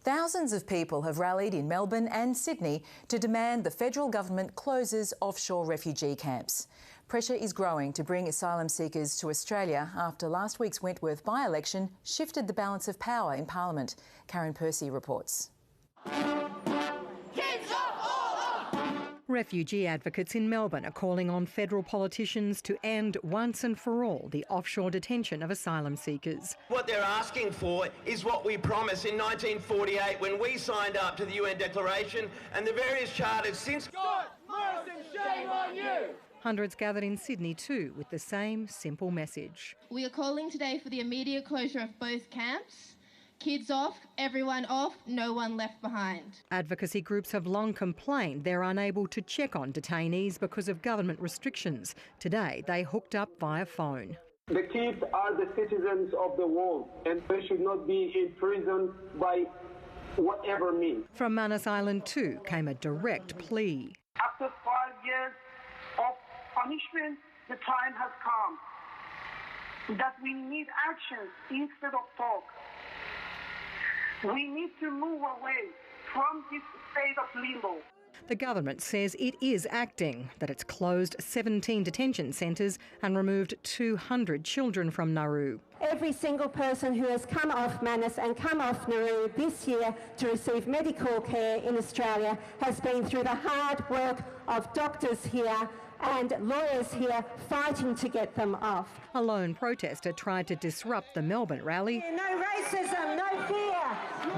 Thousands of people have rallied in Melbourne and Sydney to demand the federal government closes offshore refugee camps. Pressure is growing to bring asylum seekers to Australia after last week's Wentworth by-election shifted the balance of power in Parliament. Karen Percy reports. Refugee advocates in Melbourne are calling on federal politicians to end once and for all the offshore detention of asylum seekers. What they're asking for is what we promised in 1948 when we signed up to the UN Declaration and the various charters since. God, mercy, shame on you! Hundreds gathered in Sydney too with the same simple message. We are calling today for the immediate closure of both camps. Kids off, everyone off, no one left behind. Advocacy groups have long complained they're unable to check on detainees because of government restrictions. Today, they hooked up via phone. The kids are the citizens of the world and they should not be imprisoned by whatever means. From Manus Island too came a direct plea. After 5 years of punishment, the time has come that we need action instead of talk. We need to move away from this state of limbo. The government says it is acting, that it's closed 17 detention centres and removed 200 children from Nauru. Every single person who has come off Manus and come off Nauru this year to receive medical care in Australia has been through the hard work of doctors here and lawyers here fighting to get them off. A lone protester tried to disrupt the Melbourne rally. No racism, no fear.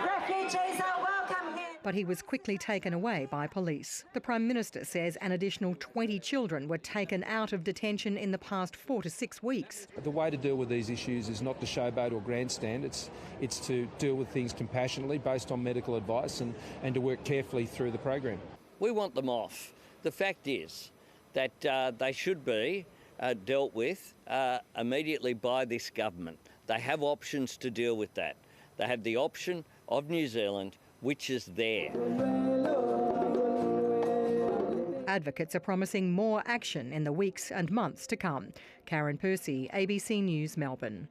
Refugees are welcome here. But he was quickly taken away by police. The Prime Minister says an additional 20 children were taken out of detention in the past 4 to 6 weeks. The way to deal with these issues is not to showboat or grandstand. It's to deal with things compassionately based on medical advice and to work carefully through the program. We want them off. The fact is that they should be dealt with immediately by this government. They have options to deal with that. They have the option of New Zealand, which is there. Advocates are promising more action in the weeks and months to come. Karen Percy, ABC News, Melbourne.